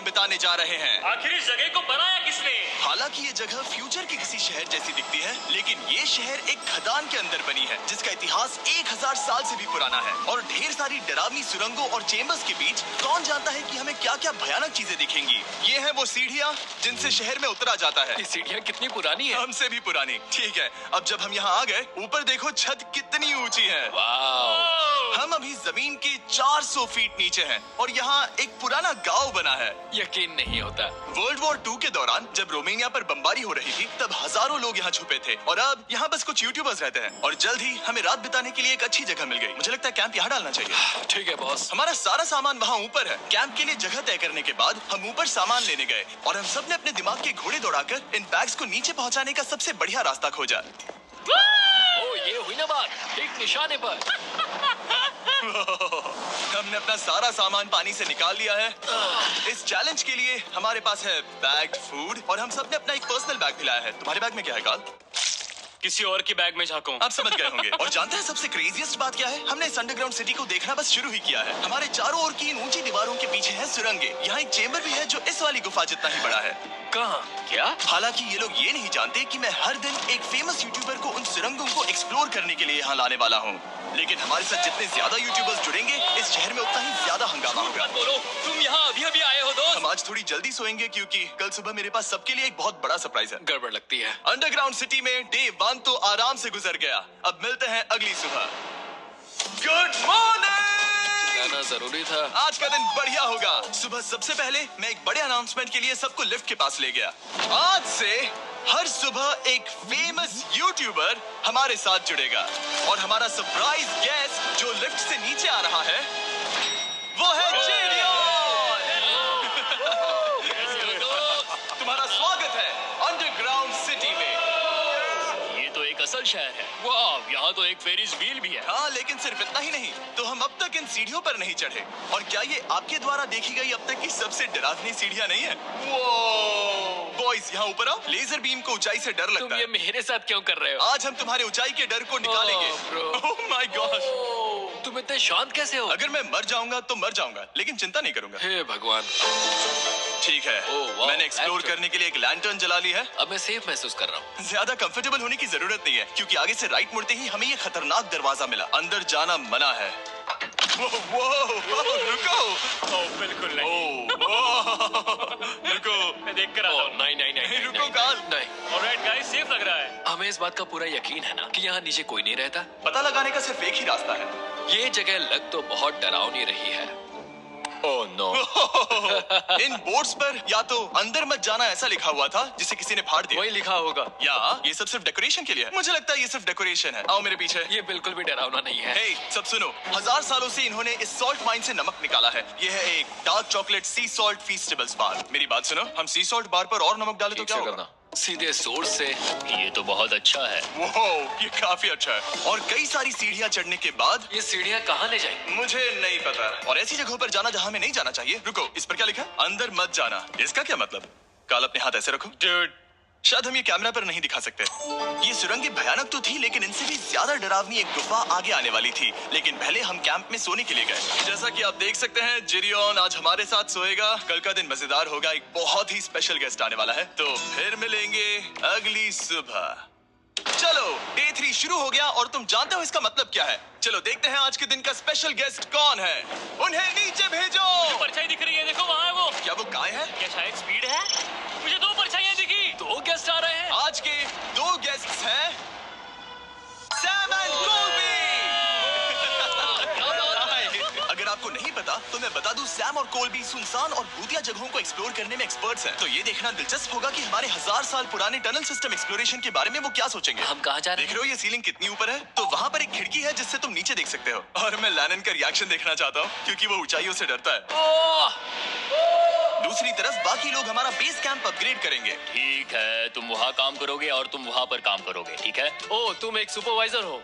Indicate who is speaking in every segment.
Speaker 1: में बिताने जा रहे हैं।
Speaker 2: आखिर इस जगह को बनाया किसने?
Speaker 1: हालांकि ये जगह फ्यूचर के किसी शहर जैसी दिखती है, लेकिन ये शहर एक खदान के अंदर बनी है जिसका इतिहास 1000 साल से भी पुराना है। और ढेर सारी डरावनी सुरंगों और चेम्बर्स के बीच कौन जानता है कि हमें क्या क्या भयानक चीजें दिखेंगी। ये है वो सीढ़ियाँ जिनसे शहर में उतरा जाता है।
Speaker 3: ये सीढ़ियाँ कितनी पुरानी है?
Speaker 1: हमसे भी पुरानी। ठीक है, अब जब हम यहाँ आ गए, ऊपर देखो छत कितनी ऊंची है। हम अभी जमीन के 400 फीट नीचे हैं और यहाँ एक पुराना गांव बना है।
Speaker 3: यकीन नहीं होता।
Speaker 1: वर्ल्ड वॉर 2 के दौरान जब रोमानिया पर बमबारी हो रही थी, तब हजारों लोग यहाँ छुपे थे और अब यहाँ बस कुछ यूट्यूबर्स रहते हैं। और जल्द ही हमें रात बिताने के लिए एक अच्छी जगह मिल गई। मुझे लगता है कैंप यहाँ डालना चाहिए।
Speaker 3: ठीक है बॉस।
Speaker 1: हमारा सारा सामान वहाँ ऊपर है। कैंप के लिए जगह तय करने के बाद हम ऊपर सामान लेने गए और हम सब ने अपने दिमाग के घोड़े दौड़ाकर इन बैग्स को नीचे पहुँचाने का सबसे बढ़िया रास्ता खोजा।
Speaker 3: ओ, ये हुई ना बात, ठीक निशाने पर।
Speaker 1: हमने अपना सारा सामान पानी से निकाल लिया है। इस चैलेंज के लिए हमारे पास है बैग्ड फूड और हम सबने अपना एक पर्सनल बैग भी लाया है। तुम्हारे बैग में क्या है काल?
Speaker 2: किसी और की बैग में झांको।
Speaker 1: आप समझ गए होंगे। और जानते हैं सबसे क्रेजीएस्ट बात क्या है? हमने इस अंडरग्राउंड सिटी को देखना बस शुरू ही किया है। हमारे चारों ओर की इन ऊंची दीवारों के पीछे है सुरंगे। यहाँ एक चेम्बर भी है जो इस वाली गुफा जितना ही बड़ा है।
Speaker 3: कहाँ? क्या?
Speaker 1: हालांकि ये लोग ये नहीं जानते कि मैं हर दिन एक फेमस यूट्यूबर को उन सुरंगों को एक्सप्लोर करने के लिए यहाँ लाने वाला हूँ। लेकिन हमारे साथ जितने ज्यादा यूट्यूबर्स जुड़ेंगे, इस शहर में उतना ही ज्यादा हंगामा होगा।
Speaker 2: बोलो, तुम यहाँ अभी आए हो दोस्त?
Speaker 1: हम आज थोड़ी जल्दी सोएंगे क्योंकि कल सुबह मेरे पास सबके लिए एक बहुत बड़ा सरप्राइज है।
Speaker 3: गड़बड़ लगती है।
Speaker 1: अंडरग्राउंड सिटी में डे 1 तो आराम से गुजर गया। अब मिलते हैं अगली सुबह। Good morning.
Speaker 3: जाना जरूरी था।
Speaker 1: आज का दिन बढ़िया होगा। सुबह सबसे पहले मैं एक बड़े अनाउंसमेंट के लिए सबको लिफ्ट के पास ले गया। आज से हर सुबह एक फेमस यूट्यूबर हमारे साथ जुड़ेगा और हमारा सरप्राइज गेस्ट जो लिफ्ट से नीचे आ रहा है वो है जेडियोन। तुम्हारा स्वागत है अंडरग्राउंड सिटी में।
Speaker 2: ये तो एक असल शहर है। वाह, यहाँ तो एक फेरिस व्हील भी है।
Speaker 1: हाँ, लेकिन सिर्फ इतना ही नहीं, तो हम अब तक इन सीढ़ियों पर नहीं चढ़े। और क्या ये आपके द्वारा देखी गई अब तक की सबसे डरावनी सीढ़ियाँ नहीं है? बॉयज यहाँ ऊपर आओ। लेजर बीम को ऊंचाई से डर
Speaker 3: तुम
Speaker 1: लगता
Speaker 3: ये
Speaker 1: है।
Speaker 3: मेरे साथ क्यों कर रहे हो?
Speaker 1: आज हम तुम्हारे ऊंचाई के डर को निकालेंगे। ओह माय गॉड,
Speaker 3: तुम इतने शांत कैसे हो?
Speaker 1: अगर मैं मर जाऊंगा तो मर जाऊंगा, लेकिन चिंता नहीं करूंगा।
Speaker 3: हे भगवान।
Speaker 1: ठीक है, मैंने एक्सप्लोर करने के लिए एक लैंटर्न जला ली है।
Speaker 3: अब मैं सेफ महसूस कर रहा हूँ।
Speaker 1: ज्यादा कंफर्टेबल होने की जरूरत नहीं है क्योंकि आगे से राइट मुड़ते ही हमें ये खतरनाक दरवाजा मिला। अंदर जाना मना है। रुको।
Speaker 2: बिल्कुल नहीं।
Speaker 1: रुको,
Speaker 2: मैं देख कर आता हूँ।
Speaker 3: नहीं,
Speaker 1: रुको काल।
Speaker 3: नहीं।
Speaker 2: ऑलराइट गाइस, सेफ लग रहा है।
Speaker 3: हमें इस बात का पूरा यकीन है ना कि यहाँ नीचे कोई नहीं रहता।
Speaker 1: पता लगाने का सिर्फ एक ही रास्ता है।
Speaker 3: ये जगह लग तो बहुत डरावनी रही है। Oh no.
Speaker 1: इन बोर्ड्स पर या तो अंदर मत जाना ऐसा लिखा हुआ था जिसे किसी ने फाड़ दिया।
Speaker 3: वही लिखा होगा।
Speaker 1: या ये सब सिर्फ डेकोरेशन के लिए है। मुझे लगता है ये सिर्फ डेकोरेशन है। आओ मेरे पीछे।
Speaker 3: ये बिल्कुल भी डरावना नहीं है।
Speaker 1: हे, सब सुनो। 1000 सालों से इन्होंने इस सॉल्ट माइन से नमक निकाला है। ये है एक डार्क चॉकलेट सी सॉल्ट फीस्टेबल्स बार। मेरी बात सुनो, हम सी सॉल्ट बार पर और नमक डाले तो क्या होगा?
Speaker 3: सीधे सोर्स से।
Speaker 2: ये तो बहुत अच्छा है।
Speaker 1: वो ये काफी अच्छा है। और कई सारी सीढ़ियाँ चढ़ने के बाद
Speaker 3: ये सीढ़ियाँ कहाँ ले जाएंगी?
Speaker 1: मुझे नहीं पता। और ऐसी जगहों पर जाना जहाँ हमें नहीं जाना चाहिए। रुको, इस पर क्या लिखा? अंदर मत जाना। इसका क्या मतलब? काल अपने हाथ ऐसे रखो।
Speaker 2: डूड,
Speaker 1: शायद हम ये कैमरा पर नहीं दिखा सकते। ये सुरंगें भयानक तो थी, लेकिन इनसे भी ज्यादा डरावनी एक गुफा आगे आने वाली थी। लेकिन पहले हम कैंप में सोने के लिए गए। जैसा कि आप देख सकते हैं, जेडियोन आज हमारे साथ सोएगा। कल का दिन मजेदार होगा। एक बहुत ही स्पेशल गेस्ट आने वाला है। तो फिर मिलेंगे अगली सुबह। चलो, डे 3 शुरू हो गया और तुम जानते हो इसका मतलब क्या है? चलो देखते हैं आज के दिन का स्पेशल गेस्ट कौन है। उन्हें नीचे भेजो।
Speaker 2: परछाई दिख रही है, देखो वहाँ है वो।
Speaker 1: क्या वो गाय है?
Speaker 2: क्या शायद स्पीड है? मुझे 2 परछाइयाँ दिखी।
Speaker 3: 2 गेस्ट आ रहे हैं।
Speaker 1: आज के 2 गेस्ट्स हैं सैम एंड कोल्बी। अगर आपको नहीं पता तो मैं बता दूं, सैम और कोल्बी सुनसान और भूतिया जगहों को एक्सप्लोर करने में एक्सपर्ट्स हैं। तो ये देखना दिलचस्प होगा कि हमारे 1000 साल पुराने टनल सिस्टम एक्सप्लोरेशन के बारे में वो क्या सोचेंगे।
Speaker 3: हम कहाँ जा रहे
Speaker 1: देख रहे हो ये सीलिंग कितनी ऊपर है? तो वहाँ पर एक खिड़की है जिससे तुम नीचे देख सकते हो। और मैं लैनन का रिएक्शन देखना चाहता हूँ क्योंकि वो ऊंचाइयों से डरता है। दूसरी तरफ बाकी लोग हमारा बेस कैंप अपग्रेड करेंगे।
Speaker 2: ठीक है, तुम वहाँ काम करोगे और तुम वहाँ पर काम करोगे, ठीक है?
Speaker 3: ओह, तुम एक सुपरवाइजर हो?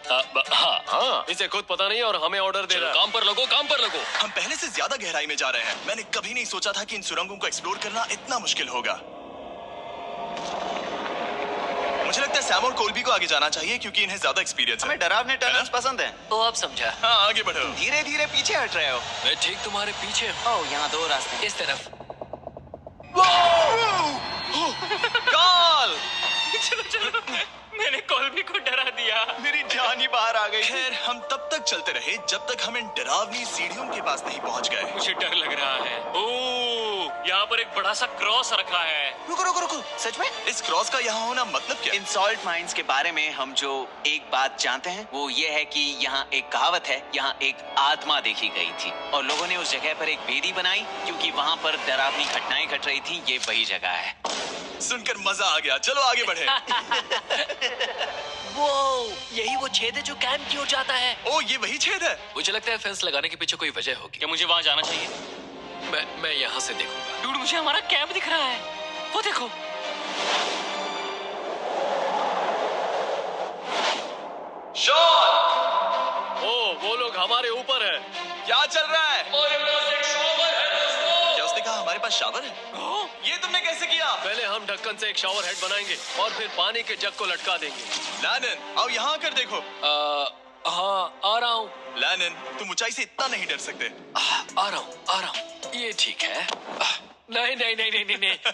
Speaker 2: हाँ।
Speaker 3: इसे खुद पता नहीं और हमें ऑर्डर दे रहा है।
Speaker 2: काम पर लगो, काम पर लगो।
Speaker 1: हम पहले से ज्यादा गहराई में जा रहे हैं। मैंने कभी नहीं सोचा था कि इन सुरंगों को एक्सप्लोर करना इतना मुश्किल होगा। मुझे लगता है सैम और कोल्बी को आगे जाना चाहिए क्योंकि इन्हें ज्यादा एक्सपीरियंस है।
Speaker 4: हमें डरावने टनल्स पसंद हैं।
Speaker 3: तो अब समझा।
Speaker 1: हाँ, आगे बढ़ो।
Speaker 4: धीरे धीरे पीछे हट रहे हो।
Speaker 3: मैं ठीक तुम्हारे पीछे हूँ।
Speaker 4: ओह, यहाँ 2 रास्ते।
Speaker 3: इस तरफ।
Speaker 1: कॉल!
Speaker 2: चलो चलो, मैंने कॉल्बी को डरा दिया।
Speaker 1: मेरी जान ही बाहर आ गई। खैर, हम तब तक चलते रहे जब तक हम इन डरावनी सीढ़ियों के पास नहीं पहुंच गए।
Speaker 2: मुझे डर लग रहा है। ओह, यहाँ पर एक बड़ा सा क्रॉस रखा है।
Speaker 4: रुको रुको रुको, सच में?
Speaker 1: इस क्रॉस का यहाँ होना मतलब क्या?
Speaker 4: इन सॉल्ट माइंस के बारे में हम जो एक बात जानते हैं वो ये है कि यहाँ एक कहावत है, यहाँ एक आत्मा देखी गई थी और लोगों ने उस जगह पर एक वेदी बनाई क्योंकि वहाँ पर डरावनी घटनाएं घट रही थी। ये वही जगह है।
Speaker 1: सुनकर मजा आ गया। चलो आगे बढ़े।
Speaker 3: वो यही वो छेद है जो कैंप की ओर जाता है।
Speaker 1: ओ, ये वही छेद है।
Speaker 3: मुझे लगता है फेंस लगाने के पीछे कोई वजह होगी।
Speaker 2: क्या मुझे वहाँ जाना चाहिए?
Speaker 3: मैं यहाँ से देखूंगा।
Speaker 2: डूड, मुझे हमारा कैंप दिख रहा है। वो देखो।
Speaker 1: शॉन!
Speaker 3: ओ, वो लोग हमारे ऊपर है।
Speaker 1: क्या चल रहा है?
Speaker 2: हमारे पास एक शॉवर है दोस्तों।
Speaker 1: क्या उसने कहा हमारे पास शावर है? ये तुमने कैसे किया?
Speaker 3: पहले हम ढक्कन से एक शावर हेड बनाएंगे और फिर पानी के जग को लटका देंगे।
Speaker 1: लैनन, आओ यहाँ आकर देखो।
Speaker 3: हाँ, आ रहा हूँ।
Speaker 1: लैनन, तुम ऊंचाई से इतना नहीं डर सकते।
Speaker 3: आ रहा हूँ। ये ठीक है। नहीं,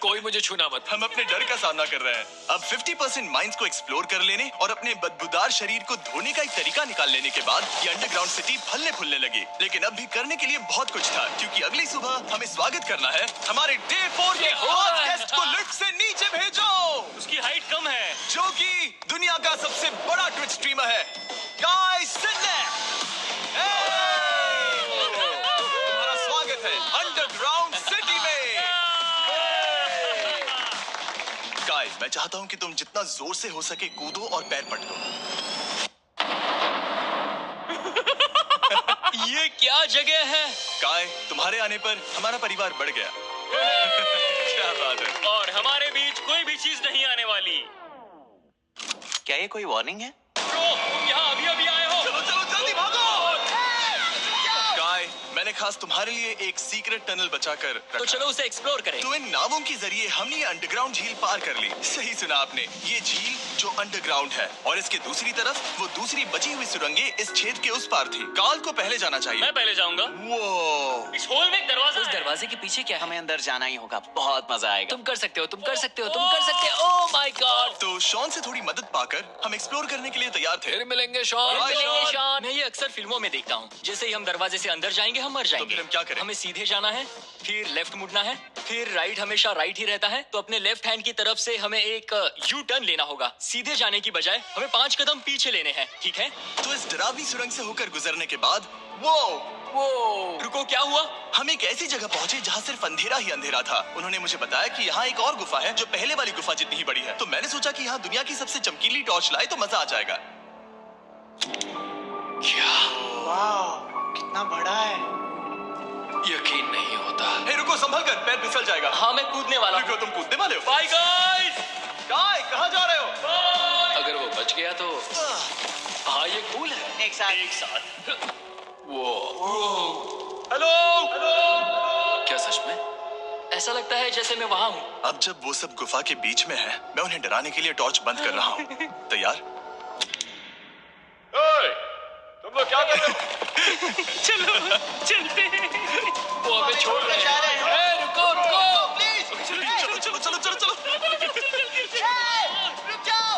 Speaker 3: कोई मुझे छूना मत।
Speaker 1: हम अपने डर का सामना कर रहे हैं। अब 50% माइंस को एक्सप्लोर कर लेने और अपने बदबूदार शरीर को धोने का एक तरीका निकाल लेने के बाद ये अंडरग्राउंड सिटी फलने फूलने लगी। लेकिन अब भी करने के लिए बहुत कुछ था क्योंकि अगली सुबह हमें स्वागत करना है। हमारे डे 4 के खास गेस्ट को लिफ्ट से नीचे भेजो,
Speaker 2: उसकी हाइट कम है।
Speaker 1: जो कि दुनिया का सबसे बड़ा ट्विच स्ट्रीमर है, गाय सिडने। तुम्हारा स्वागत है अंडरग्राउंड सिटी में। गाय, मैं चाहता हूँ कि तुम जितना जोर से हो सके कूदो और पैर पटको।
Speaker 2: ये क्या जगह है?
Speaker 1: गाय, तुम्हारे आने पर हमारा परिवार बढ़ गया। क्या बात है।
Speaker 2: और हमारे बीच कोई भी चीज नहीं आने वाली।
Speaker 4: क्या ये कोई वार्निंग है?
Speaker 2: ब्रो, तुम यहाँ अभी आए हो।
Speaker 1: चलो चलो जल्दी भागो। गाय, मैंने खास तुम्हारे लिए एक सीक्रेट टनल बचाकर
Speaker 2: तो
Speaker 1: रखा।
Speaker 2: चलो उसे एक्सप्लोर करें।
Speaker 1: तो इन नावों के जरिए हमने ये अंडरग्राउंड झील पार कर ली। सही सुना आपने, ये झील जो अंडरग्राउंड है और इसके दूसरी तरफ वो दूसरी बची हुई सुरंगें इस छेद के उस पार थी। काल को पहले जाना चाहिए।
Speaker 2: मैं पहले जाऊंगा।
Speaker 1: वो
Speaker 2: इस होल में एक दरवाजा
Speaker 3: उस
Speaker 2: है।
Speaker 3: दरवाजे के पीछे क्या है?
Speaker 4: हमें अंदर जाना ही होगा। बहुत मजा आएगा।
Speaker 3: तुम कर सकते हो। तुम कर सकते हो। Oh my God.
Speaker 1: तो शॉन से थोड़ी मदद पाकर हम एक्सप्लोर करने के लिए तैयार थे।
Speaker 3: फिर मिलेंगे शॉन।
Speaker 1: Bye, Sean।
Speaker 2: मैं ये अक्सर फिल्मों में देखता हूँ। जैसे ही हम दरवाजे से अंदर जाएंगे हम मर जाएंगे।
Speaker 1: फिर हम क्या करें?
Speaker 2: हमें सीधे जाना है, फिर लेफ्ट मुड़ना है, फिर राइट हमेशा राइट ही रहता है। तो अपने लेफ्ट हैंड की तरफ से हमें एक यू टर्न लेना होगा। सीधे जाने की बजाय हमें 5 कदम पीछे लेने हैं, ठीक है?
Speaker 1: तो इस डरावनी सुरंग से होकर गुजरने के बाद वो
Speaker 2: रुको, क्या हुआ?
Speaker 1: हम एक ऐसी जगह पहुंचे जहाँ सिर्फ अंधेरा ही अंधेरा था। उन्होंने मुझे बताया कि यहाँ एक और गुफा है जो पहले वाली गुफा जितनी ही बड़ी है। तो मैंने सोचा कि यहाँ दुनिया की सबसे चमकीली टॉर्च लाए तो मजा आ जाएगा।
Speaker 3: क्या?
Speaker 4: वाह, कितना बड़ा है।
Speaker 3: यकीन नहीं होता।
Speaker 1: हे रुको, संभल कर, पैर फिसल जाएगा।
Speaker 2: हाँ, मैं कूदने वाला हूँ।
Speaker 1: रुको, तुम कूदने वाले हो?
Speaker 2: Bye guys.
Speaker 1: गाय, कहाँ जा रहे हो?
Speaker 3: अगर वो बच गया तो हाँ, ये कूल है।
Speaker 4: एक साथ।
Speaker 2: एक साथ।
Speaker 3: वो
Speaker 1: हेलो।
Speaker 3: क्या सच में?
Speaker 2: ऐसा लगता है जैसे मैं वहाँ हूँ।
Speaker 1: अब जब वो सब गुफा के बीच में है, मैं उन्हें डराने के लिए टॉर्च बंद कर रहा हूँ। तैयार? तुम लोग क्या कर रहे हो?
Speaker 2: चलो चलते हैं।
Speaker 3: वो हमें छोड़ रहे हैं। रुको।
Speaker 1: चलो चलो चलो चलो चलो।
Speaker 4: रुक जाओ।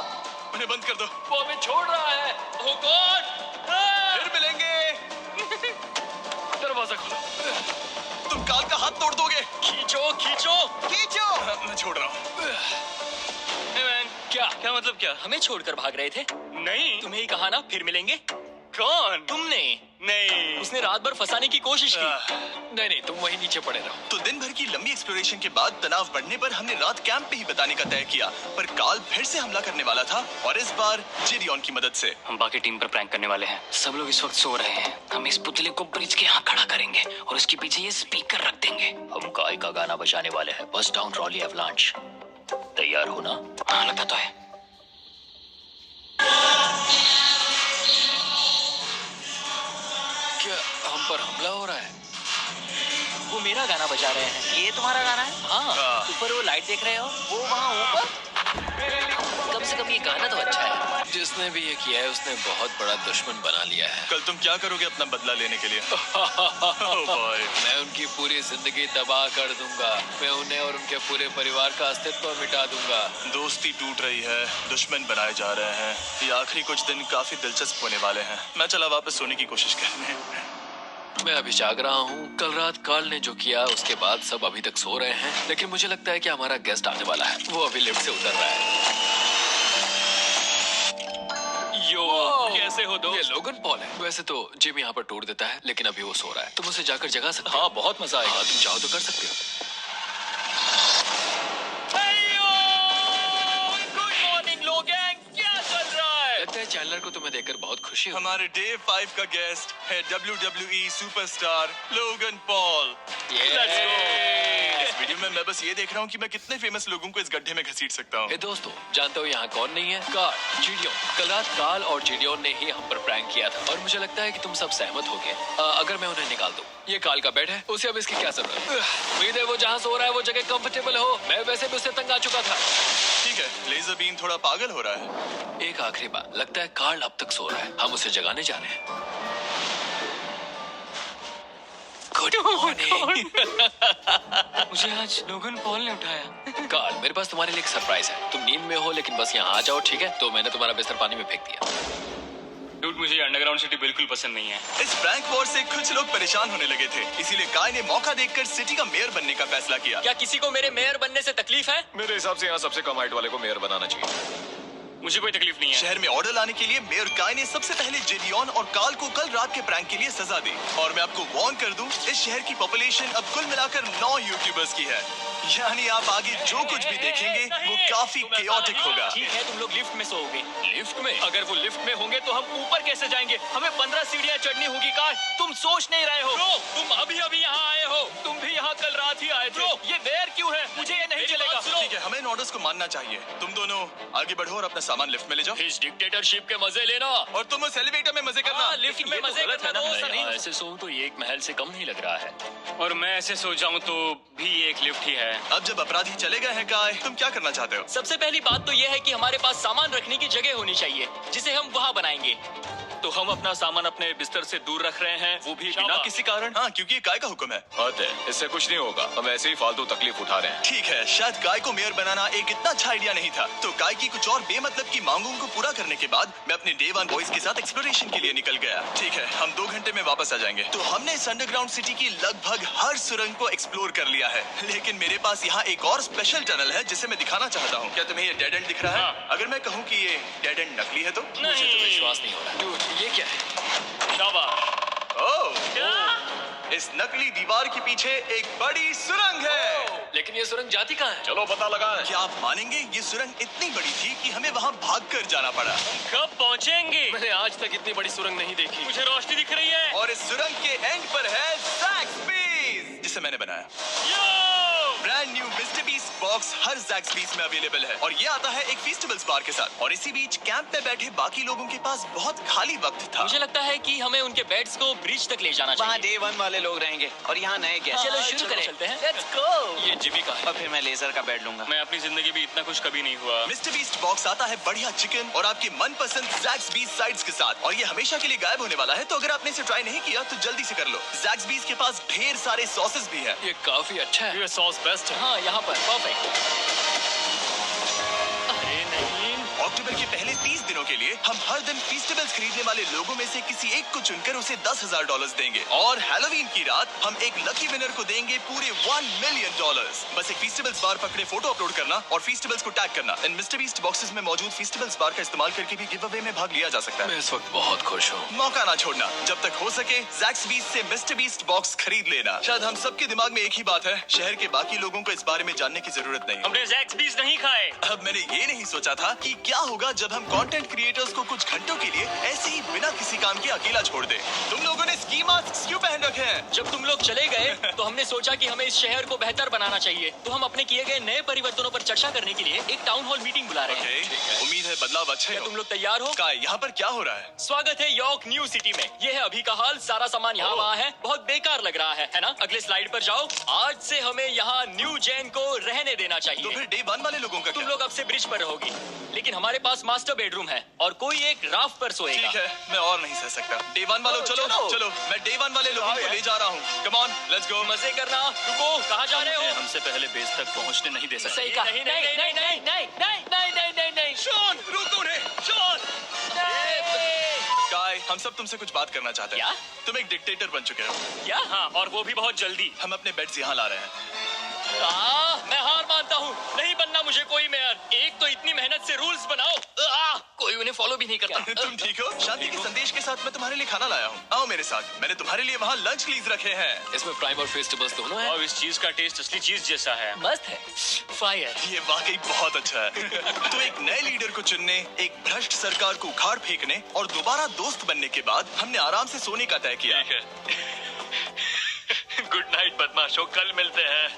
Speaker 1: उन्हें बंद कर दो।
Speaker 3: वो हमें छोड़ रहा है।
Speaker 2: Oh God!
Speaker 1: फिर मिलेंगे।
Speaker 3: दरवाजा खुला।
Speaker 1: तुम काल का हाथ तोड़ दोगे।
Speaker 2: खींचो।
Speaker 1: मैं छोड़ रहा हूँ।
Speaker 2: Hey man, क्या मतलब क्या? हमें छोड़कर भाग रहे थे? नहीं, तुम्हें ही कहा ना फिर मिलेंगे। कौन? तुमने? नहीं, उसने रात भर फंसाने की कोशिश की।
Speaker 3: नहीं, तुम वहीं नीचे पड़े रहो।
Speaker 1: तो दिन भर की लंबी एक्सप्लोरेशन के बाद तनाव बढ़ने पर हमने रात कैंप पे ही बिताने का तय किया। पर काल फिर से हमला करने वाला था और इस बार जिरियन की मदद से।
Speaker 2: हम बाकी टीम पर प्रैंक करने वाले हैं। सब लोग इस वक्त सो रहे हैं।
Speaker 3: हम इस पुतले को ब्रिज के यहाँ खड़ा करेंगे और उसके पीछे ये स्पीकर रख देंगे।
Speaker 2: हम काय का गाना बजाने वाले हैं। बस डाउन रॉली एवलांच। तैयार हो ना?
Speaker 3: हाँ, लगता तो है। क्या हम पर हमला हो रहा है?
Speaker 2: वो मेरा गाना बजा रहे हैं।
Speaker 4: ये तुम्हारा गाना है?
Speaker 2: हाँ, ऊपर वो लाइट देख रहे हो?
Speaker 4: वो वहाँ ऊपर?
Speaker 3: कम से कम ये गाना तो अच्छा है। जिसने भी ये किया है उसने बहुत बड़ा दुश्मन बना लिया है।
Speaker 1: कल तुम क्या करोगे अपना बदला लेने के लिए? Oh boy.
Speaker 3: मैं उनकी पूरी जिंदगी तबाह कर दूंगा। मैं उन्हें और उनके पूरे परिवार का अस्तित्व मिटा दूंगा।
Speaker 1: दोस्ती टूट रही है, दुश्मन बनाए जा रहे हैं। ये आखिरी कुछ दिन काफी दिलचस्प होने वाले हैं। मैं चला वापस सोने की कोशिश करने।
Speaker 3: मैं अभी जाग रहा हूँ। कल रात कार्ल ने जो किया उसके बाद सब अभी तक सो रहे हैं, लेकिन मुझे लगता है कि हमारा गेस्ट आने वाला है। वो अभी लिफ्ट से उतर रहा है।
Speaker 2: यो, कैसे हो
Speaker 3: ये
Speaker 2: दोस्त?
Speaker 3: लोगन पॉल है। वैसे तो जिम यहाँ पर टूट देता है, लेकिन अभी वो सो रहा है। तुम उसे जाकर जगा सकते हो।
Speaker 2: हाँ, बहुत मजा आएगा।
Speaker 3: हाँ, तुम चाहो तो कर सकते हो।
Speaker 2: गुड मॉर्निंग लोग, क्या चल रहा है?
Speaker 3: लगता है चैनलर को तुम्हें देखकर बहुत खुशी हो।
Speaker 1: हमारे डे 5 का गेस्ट है WWE superstar Logan Paul.
Speaker 2: Let's go.
Speaker 1: इस वीडियो में मैं बस ये देख रहा हूँ कि मैं कितने फेमस लोगों को इस गड्ढे में घसीट सकता हूँ।
Speaker 3: हे दोस्तों, जानते हो यहाँ कौन नहीं है? कार्ल, जिडियोन। कल रात कार्ल और जिडियोन ने ही हम पर प्रैंक किया था और मुझे लगता है कि तुम सब सहमत होगे अगर मैं उन्हें निकाल दूं। ये कार्ल का बेड है, उसे अब इसकी क्या जरूरत है? उम्मीद है वो जहाँ सो रहा है वो जगह कंफर्टेबल हो। मैं वैसे भी उससे तंग आ चुका था।
Speaker 1: ठीक है, लेजर बीम थोड़ा पागल हो रहा है।
Speaker 3: एक आखिरी बात, लगता है कार्ल अब तक सो रहा है। हम उसे जगाने जा रहे हैं। Good morning.
Speaker 2: मुझे आज लोगन पॉल ने उठाया।
Speaker 3: कार्ल, मेरे पास तुम्हारे लिए एक सरप्राइज है। तुम नींद में हो लेकिन बस यहाँ आ जाओ, ठीक है? तो मैंने तुम्हारा बिस्तर पानी में फेंक दिया।
Speaker 2: डूड, मुझे अंडरग्राउंड सिटी बिल्कुल पसंद नहीं है।
Speaker 1: इस प्रैंक वॉर से कुछ लोग परेशान होने लगे थे, इसीलिए काय ने मौका देखकर सिटी का मेयर बनने का फैसला किया।
Speaker 2: क्या किसी को मेरे मेयर बनने से तकलीफ है?
Speaker 5: मेरे हिसाब से यहाँ सबसे कम हाइट वाले को मेयर बनाना चाहिए।
Speaker 2: मुझे कोई तकलीफ नहीं है।
Speaker 1: शहर में ऑर्डर लाने के लिए मेयर काय ने सबसे पहले जिडियन और कार्ल को कल रात के प्रैंक के लिए सजा दी। और मैं आपको वार्न कर दूं, इस शहर की पॉपुलेशन अब कुल मिलाकर 9 यूट्यूबर्स की है। यानी आप आगे जो कुछ भी देखेंगे वो काफी केओटिक होगा।
Speaker 2: ठीक है, तुम लोग लिफ्ट में सोओगे।
Speaker 3: लिफ्ट में?
Speaker 2: अगर वो लिफ्ट में होंगे तो हम ऊपर कैसे जाएंगे? हमें 15 सीढ़ियाँ चढ़नी होगी। काय, तुम सोच नहीं रहे हो। ब्रो, तुम अभी अभी यहाँ आए हो। तुम भी यहाँ कल रात ही आए थे। ये देर क्यों है? मुझे ये नहीं चलेगा।
Speaker 1: ठीक है, हमें इन ऑर्डर्स को मानना चाहिए। तुम दोनों आगे बढ़ो और अपना सामान लिफ्ट में ले जाओ।
Speaker 2: इस डिक्टेटरशिप के मजे लेना।
Speaker 1: और तुम उस एलिवेटर में मजे करना।
Speaker 2: हाँ, लिफ्ट में मजे करना दोस्त।
Speaker 3: मैं यहाँ ऐसे सोऊं तो ये एक महल से कम नहीं लग रहा है।
Speaker 2: और मैं ऐसे सो जाऊं तो भी एक लिफ्ट ही है।
Speaker 1: अब जब अपराधी चले गए हैं काय, तुम क्या करना चाहते हो?
Speaker 2: सबसे पहली बात तो यह है कि हमारे पास सामान रखने की जगह होनी चाहिए जिसे हम वहाँ बनाएंगे। तो हम अपना सामान अपने बिस्तर से दूर रख रहे हैं, वो भी बिना किसी कारण।
Speaker 1: हाँ, क्योंकि ये काय का हुक्म है।
Speaker 5: हद है, इससे कुछ नहीं होगा। हम ऐसे ही फालतू तकलीफ उठा रहे हैं।
Speaker 1: ठीक है, शायद काय को मेयर बनाना एक इतना अच्छा आइडिया नहीं था। तो काय की कुछ और बेमतलब की मांगों को पूरा करने के बाद मैं अपने डे 1 बॉयज के साथ एक्सप्लोरेशन के लिए निकल गया। ठीक है, हम 2 घंटे में वापस आ जाएंगे। तो हमने इस अंडरग्राउंड सिटी की लगभग हर सुरंग को एक्सप्लोर कर लिया है, लेकिन मेरे पास यहाँ एक और स्पेशल टनल है जिसे मैं दिखाना चाहता हूँ। क्या तुम्हें ये डेड एंड दिख रहा है?
Speaker 2: हाँ।
Speaker 1: अगर मैं कहूँ कि ये डेड एंड नकली है तो?
Speaker 3: मुझे तो विश्वास नहीं हो रहा। डूड, ये क्या है?
Speaker 1: ओह, इस नकली दीवार के पीछे एक बड़ी सुरंग है।
Speaker 3: लेकिन ये सुरंग जाती कहाँ है?
Speaker 5: चलो पता लगाएं।
Speaker 1: क्या आप मानेंगे, ये सुरंग इतनी बड़ी थी कि हमें वहाँ भागकर जाना पड़ा।
Speaker 2: कब पहुँचेंगे?
Speaker 3: मैंने आज तक इतनी बड़ी सुरंग नहीं देखी।
Speaker 2: मुझे रोशनी दिख रही है।
Speaker 1: और इस सुरंग के एंड पर है ज़ैक्सबीज़, जिसे मैंने बनाया। Brand new Mr Beast box हर ज़ैक्सबीज़ में अवेलेबल है और ये आता है एक फेस्टिवल्स बार के साथ। और इसी बीच कैंप में बैठे बाकी लोगों के पास बहुत खाली वक्त था।
Speaker 2: मुझे लगता है कि हमें उनके बेड्स को ब्रिज तक ले जाना
Speaker 4: वहाँ
Speaker 2: चाहिए।
Speaker 4: डे 1 वाले लोग रहेंगे और यहाँ नए गेस्ट।
Speaker 2: चलो शुरू करें। चलते हैं।
Speaker 4: Let's go.
Speaker 2: ये जिमी का है।
Speaker 4: और फिर मैं लेजर का बेड लूंगा।
Speaker 2: मैं अपनी जिंदगी में इतना कुछ कभी नहीं हुआ।
Speaker 1: मिस्टर बीस्ट बॉक्स आता है बढ़िया चिकन और आपके मनपसंद ज़ैक्सबीज़ साइड्स के साथ, और ये हमेशा के लिए गायब होने वाला है। तो अगर आपने इसे ट्राई नहीं किया तो जल्दी से कर लो। ज़ैक्सबीज़ के पास ढेर सारे सॉसेस भी है।
Speaker 3: ये काफी अच्छा है।
Speaker 2: ये सॉस बेस्ट है। हाँ, यहाँ पर परफेक्ट। अरे नहीं।
Speaker 1: अक्टूबर के पहले 30 दिनों के लिए हम हर दिन फेस्टिवल्स खरीदने वाले लोगों में से किसी एक को चुनकर उसे $10,000 देंगे, और हैलोवीन की रात हम एक लकी विनर को देंगे पूरे $1 मिलियन। बस एक फेस्टिवल्स बार पकड़े फोटो अपलोड करना और फेस्टिवल्स को टैग करना। इन मिस्टर बीस्ट बॉक्सेस में मौजूद फेस्टिवल्स बार का इस्तेमाल करके भी गिव अवे में भाग लिया जा सकता है।
Speaker 3: मैं इस वक्त बहुत खुश हूँ।
Speaker 1: मौका ना छोड़ना, जब तक हो सके ज़ैक्सबीज़ से मिस्टर बीस्ट बॉक्स खरीद लेना। शायद हम सबके दिमाग में एक ही बात है, शहर के बाकी लोगों को इस बारे में जानने की जरूरत नहीं।
Speaker 2: हमने ज़ैक्सबीज़ नहीं खाए।
Speaker 1: अब मैंने ये नहीं सोचा था कि क्या होगा होगा जब हम कंटेंट क्रिएटर्स को कुछ घंटों के लिए ऐसे ही बिना किसी काम के अकेला छोड़ दे। तुम लोगों ने स्की मास्क क्यों पहन रखे हैं?
Speaker 2: जब तुम लोग चले गए तो हमने सोचा कि हमें इस शहर को बेहतर बनाना चाहिए, तो हम अपने किए गए नए परिवर्तनों पर चर्चा करने के लिए एक टाउन हॉल मीटिंग बुला रहे हैं।
Speaker 1: उम्मीद है बदलाव अच्छे
Speaker 2: क्या
Speaker 1: हो।
Speaker 2: तुम लोग तैयार हो?
Speaker 1: काय, यहाँ पर क्या हो रहा है?
Speaker 2: स्वागत है यॉर्क न्यू सिटी में। ये है अभी का हाल, सारा सामान यहाँ वहाँ है, बहुत बेकार लग रहा है ना? अगले स्लाइड पर जाओ। आज से हमें यहाँ न्यू जेन को रहने देना
Speaker 1: तो
Speaker 2: चाहिए।
Speaker 1: फिर डे 1 वाले लोगों का
Speaker 2: तुम
Speaker 1: क्या?
Speaker 2: लोग अब से ब्रिज पर रहोगी, लेकिन हमारे पास मास्टर बेडरूम है और कोई एक राफ्ट पर सोएगा।
Speaker 1: ठीक है, मैं और नहीं सह सकता। डे 1 वालों चलो
Speaker 2: चलो।
Speaker 1: चलो, मैं डे 1 वाले लोगों को ले जा रहा हूँ। Come on, let's go.
Speaker 2: मजे करना। रुको, कहाँ जा रहे हो?
Speaker 6: हमसे पहले बेस तक पहुंचने नहीं दे सकते।
Speaker 2: सही कहा। नहीं नहीं नहीं नहीं नहीं नहीं नहीं नहीं नहीं नहीं।
Speaker 1: शॉन, रुको रे, शॉन। काय, हम सब तुमसे कुछ बात करना चाहते हैं।
Speaker 2: क्या?
Speaker 1: तुम एक डिक्टेटर बन चुके हो।
Speaker 2: क्या? हाँ, और वो भी बहुत जल्दी।
Speaker 1: हम अपने बेड्स यहाँ ला रहे हैं।
Speaker 2: मैं हार मानता हूँ, नहीं बनना मुझे कोई मेयर। एक तो इतनी मेहनत से रूल्स बनाओ, कोई उन्हें फॉलो भी नहीं करता।
Speaker 1: तुम ठीक हो? शांति के संदेश के साथ मैं तुम्हारे लिए खाना लाया हूँ। आओ मेरे साथ, मैंने तुम्हारे लिए वहाँ लंच लीज रखे हैं।
Speaker 3: इसमें प्राइम और फेस्टिवल्स दोनों हैं।
Speaker 6: और इस चीज का टेस्ट असली चीज जैसा है।
Speaker 2: मस्त है। फायर।
Speaker 1: ये वाकई बहुत अच्छा है। तो एक नए लीडर को चुनने, एक भ्रष्ट सरकार को उखाड़ फेंकने और दोबारा दोस्त बनने के बाद हमने आराम से सोने का तय किया।
Speaker 6: गुड नाइट बदमाशों, कल मिलते हैं।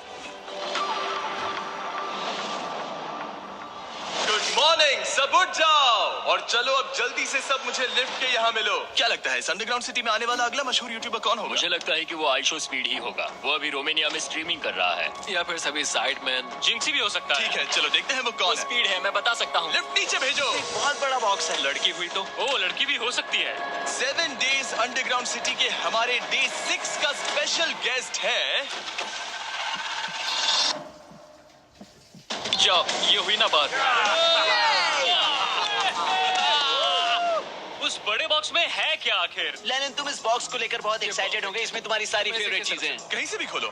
Speaker 1: गुड मॉर्निंग, सब उठ जाओ और चलो अब जल्दी से सब मुझे लिफ्ट के यहाँ मिलो। क्या लगता है इस अंडरग्राउंड सिटी में आने वाला अगला मशहूर यूट्यूबर कौन होगा?
Speaker 2: मुझे लगता है कि वो आइशो स्पीड ही होगा। वो अभी रोमानिया में स्ट्रीमिंग कर रहा है।
Speaker 3: या फिर सभी साइडमैन।
Speaker 6: जिंक्सी भी हो सकता है।
Speaker 1: ठीक है, चलो देखते हैं वो
Speaker 2: वो
Speaker 1: कौन है।
Speaker 2: स्पीड है, मैं बता सकता हूँ।
Speaker 1: लिफ्ट नीचे भेजो।
Speaker 4: बहुत बड़ा बॉक्स है।
Speaker 6: लड़की हुई तो ओ लड़की भी हो सकती है।
Speaker 1: 7 डेज अंडरग्राउंड सिटी के हमारे डे 6 का स्पेशल गेस्ट है।
Speaker 6: जाओ, ये हुई ना बात। उस बड़े बॉक्स में है क्या आखिर?
Speaker 4: लेनिन, तुम इस बॉक्स को लेकर बहुत एक्साइटेड होंगे। इसमें तुम्हारी सारी फेवरेट चीजें हैं।
Speaker 1: कहीं से भी खोलो।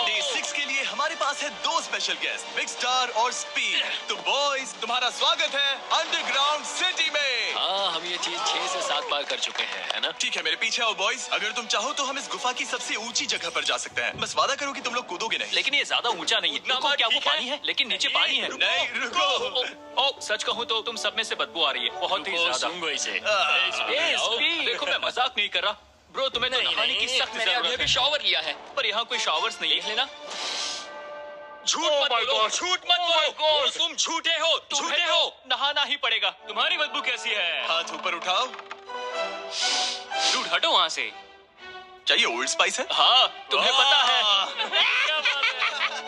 Speaker 1: डे 6 के लिए हमारे पास है 2 स्पेशल गेस्ट, बिग स्टार और स्पीड। तो बॉयज, तुम्हारा स्वागत है अंडरग्राउंड सिटी में।
Speaker 3: हाँ, हम ये चीज 6 से 7 बार कर चुके हैं, है ना?
Speaker 1: ठीक है, मेरे पीछे आओ बॉयज। अगर तुम चाहो तो हम इस गुफा की सबसे ऊंची जगह पर जा सकते हैं। बस वादा करो कि तुम लोग कूदोगे नहीं।
Speaker 6: लेकिन ये ज्यादा ऊंचा नहीं है। रुको, क्या वो पानी है? लेकिन नीचे पानी है।
Speaker 1: नहीं, रुको।
Speaker 6: ओ, सच कहूँ तो तुम सब में से बदबू आ रही है, बहुत ही ज्यादा।
Speaker 2: सुंगो इसे।
Speaker 6: देखो, मैं मजाक नहीं कर रहा। ब्रो, तुम्हें तो नहाने की सख्त
Speaker 2: मैंने अभी
Speaker 6: जरूरत
Speaker 2: अभी
Speaker 6: है।
Speaker 2: शॉवर लिया है।
Speaker 6: पर यहाँ कोई शावर्स नहीं
Speaker 2: देख
Speaker 6: है।
Speaker 2: लेना। झूठ
Speaker 6: Oh
Speaker 2: मत
Speaker 6: my
Speaker 2: बोलो,
Speaker 6: God!
Speaker 2: झूठ मत
Speaker 6: Oh my
Speaker 2: बोलो।
Speaker 6: God!
Speaker 2: तुम झूठे हो,
Speaker 6: तुम्हें
Speaker 2: झूठे
Speaker 6: तो
Speaker 2: हो।
Speaker 6: नहाना ही पड़ेगा। तुम्हारी बदबू कैसी है?
Speaker 1: हाथ ऊपर उठाओ।
Speaker 6: डूड, हटो वहाँ से।
Speaker 1: क्या ये ओल्ड स्पाइस है?
Speaker 6: हाँ, तुम्हें पता है।
Speaker 2: क्या बात है?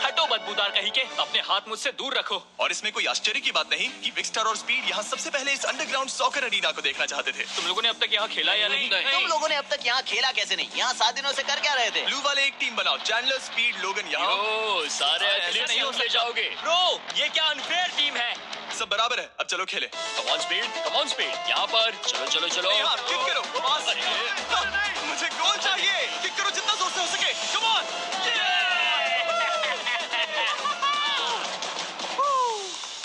Speaker 6: हटो बदबूदार कहीं के, अपने हाथ मुझसे दूर रखो।
Speaker 1: और इसमें कोई आश्चर्य की बात नहीं कि बिग स्टार और स्पीड यहाँ सबसे पहले इस अंडरग्राउंड सॉकर अरीना को देखना चाहते थे।
Speaker 6: तुम लोगों ने अब तक यहाँ खेला या नहीं?
Speaker 4: तुम लोगों ने अब तक यहाँ खेला कैसे नहीं? यहाँ 7 दिनों से कर क्या रहे थे?
Speaker 1: ब्लू वाले एक टीम बनाओ, चैंडलर, स्पीड, लोगन यहाँ।
Speaker 2: ओ, सारे
Speaker 6: ऐसा
Speaker 2: एथलीट्स
Speaker 6: नहीं हो
Speaker 2: ले जाओगे। ब्रो, ये क्या अनफेयर टीम है।
Speaker 1: सब बराबर है, अब चलो खेले।
Speaker 2: Come on speed, come on speed. यहाँ पर चलो चलो चलो।
Speaker 1: यहाँ किक करो, पास। मुझे गोल चाहिए। किक करो जितना जोर से हो सके। Come on.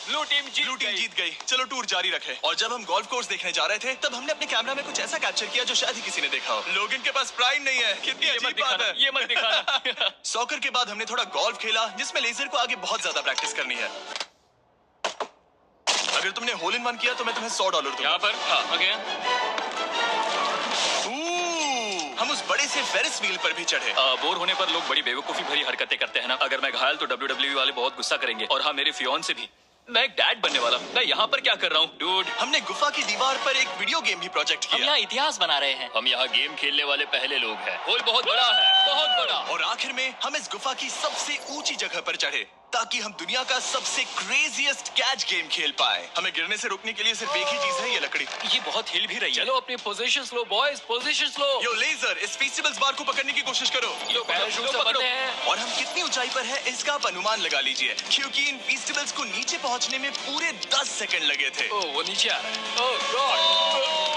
Speaker 6: Blue team
Speaker 1: blue team जीत गई। चलो टूर जारी रखे। और जब हम गोल्फ कोर्स देखने जा रहे थे तब हमने अपने कैमरा में कुछ ऐसा कैप्चर किया जो शायद ही किसी ने देखा हो। लोगन के पास प्राइम नहीं है। कितनी
Speaker 6: ये मत
Speaker 1: अजीब बात
Speaker 6: दिखाना,
Speaker 1: है।
Speaker 6: ये मत दिखाना।
Speaker 1: सॉकर के बाद हमने थोड़ा गोल्फ खेला जिसमें लेजर को आगे बहुत ज्यादा प्रैक्टिस करनी है। अगर तुमने होल इन वन किया तो मैं तुम्हें $100 दूंगा।
Speaker 6: यहाँ पर
Speaker 1: हाँ।
Speaker 6: अगेन।
Speaker 1: हम उस बड़े से फेरिस व्हील पर भी चढ़े।
Speaker 6: बोर होने पर लोग बड़ी बेवकूफी भरी हरकतें करते हैं ना। अगर मैं घायल तो WWE वाले बहुत गुस्सा करेंगे। और हाँ, मेरे फियोन्से भी। मैं एक डैड बनने वाला हूँ। मैं यहाँ पर क्या कर रहा हूँ? डूड,
Speaker 1: हमने गुफा की दीवार पर एक वीडियो गेम भी प्रोजेक्ट
Speaker 2: हम
Speaker 1: किया।
Speaker 2: यहाँ इतिहास बना रहे हैं। हम यहाँ गेम खेलने वाले पहले लोग हैं। होल बहुत बड़ा है, बहुत बड़ा।
Speaker 1: और आखिर में हम इस गुफा की सबसे ऊंची जगह पर चढ़े ताकि हम दुनिया का सबसे क्रेजीएस्ट कैच गेम खेल पाए। हमें गिरने से रोकने के लिए सिर्फ एक ही चीज है, ये लकड़ी।
Speaker 6: ये बहुत हिल भी रही है।
Speaker 3: चलो अपनी पोजीशंस लो बॉयज, पोजीशंस लो।
Speaker 1: यो लेजर, इस फेस्टिवल्स बार को पकड़ने की कोशिश करो।
Speaker 3: ये पैराशूट से
Speaker 6: पकड़ो।
Speaker 3: बनते हैं।
Speaker 1: और हम कितनी ऊंचाई पर हैं इसका आप अनुमान लगा लीजिए, क्योंकि इन फेस्टिवल्स को नीचे पहुंचने में पूरे 10 सेकंड लगे थे।
Speaker 3: ओह, वो नीचे आ रहा है। ओह गॉड।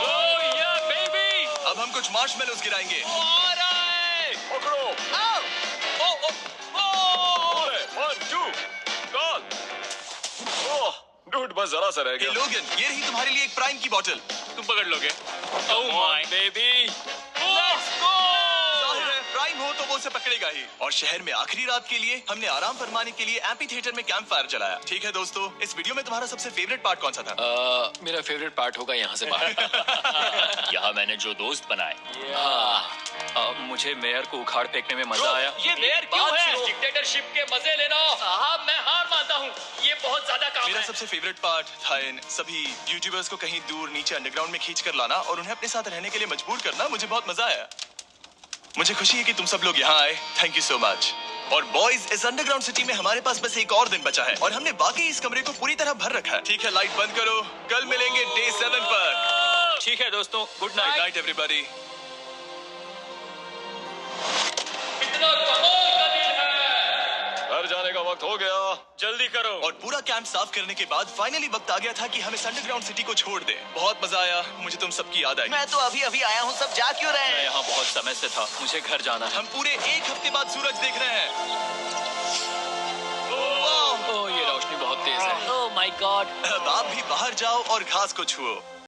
Speaker 6: ओह या बेबी।
Speaker 1: अब हम कुछ मार्शमेलोस गिराएंगे।
Speaker 6: आ रहा है।
Speaker 5: पकड़ो।
Speaker 6: ओह, ओह, ओह।
Speaker 5: 1 2 कॉल। ओह डूड, बस जरा सा रह
Speaker 1: हे
Speaker 5: गया।
Speaker 1: लोगन, ये रही तुम्हारे लिए एक प्राइम की बोतल।
Speaker 6: तुम पकड़ लोगे। Oh my
Speaker 3: baby.
Speaker 6: Let's go.
Speaker 1: जाहिर है प्राइम हो तो वो उसे पकड़ेगा ही। और शहर में आखिरी रात के लिए हमने आराम फरमाने के लिए एम्पी थिएटर में कैंप फायर जलाया। ठीक है दोस्तों, इस वीडियो में तुम्हारा सबसे फेवरेट पार्ट कौन सा था?
Speaker 3: मेरा फेवरेट पार्ट होगा यहाँ से बाहर।
Speaker 2: यहाँ मैंने जो दोस्त बनाए।
Speaker 6: मुझे मेयर को उखाड़ फेंकने में मजा आया।
Speaker 2: ये मेयर क्यों है? डिक्टेटरशिप के मजे लेना। साहब मैं हार मानता हूँ, ये बहुत ज्यादा काम
Speaker 1: मेरा
Speaker 2: है।
Speaker 1: सबसे फेवरेट पार्ट था इन सभी यूट्यूबर्स को कहीं दूर नीचे अंडरग्राउंड में खींच कर लाना और उन्हें अपने साथ रहने के लिए मजबूर करना। मुझे बहुत मजा आया। मुझे खुशी है कि तुम सब लोग यहाँ आए। Thank you so much. और बॉयज, इस अंडरग्राउंड सिटी में हमारे पास बस एक और दिन बचा है और हमने बाकी इस कमरे को पूरी तरह भर रखा है। ठीक है, लाइट बंद करो। कल मिलेंगे डे 7 पर।
Speaker 6: ठीक है दोस्तों, गुड नाइट।
Speaker 1: Night everybody.
Speaker 2: इतना कमाल का दिन है।
Speaker 5: घर जाने का वक्त हो गया।
Speaker 2: जल्दी करो।
Speaker 1: और पूरा कैंप साफ करने के बाद फाइनली वक्त आ गया था कि हम इस अंडरग्राउंड सिटी को छोड़ दें। बहुत मजा आया। मुझे तुम सबकी याद आई।
Speaker 4: मैं तो अभी अभी आया हूँ, सब जा क्यों रहे
Speaker 6: मैं
Speaker 4: हैं?
Speaker 6: यहाँ बहुत समय से था, मुझे घर जाना है।
Speaker 1: हम पूरे एक हफ्ते बाद सूरज देख रहे हैं।
Speaker 3: ओह ये रोशनी बहुत तेज है।
Speaker 2: Oh my God.
Speaker 1: अब आप भी बाहर जाओ और घास को छुओ।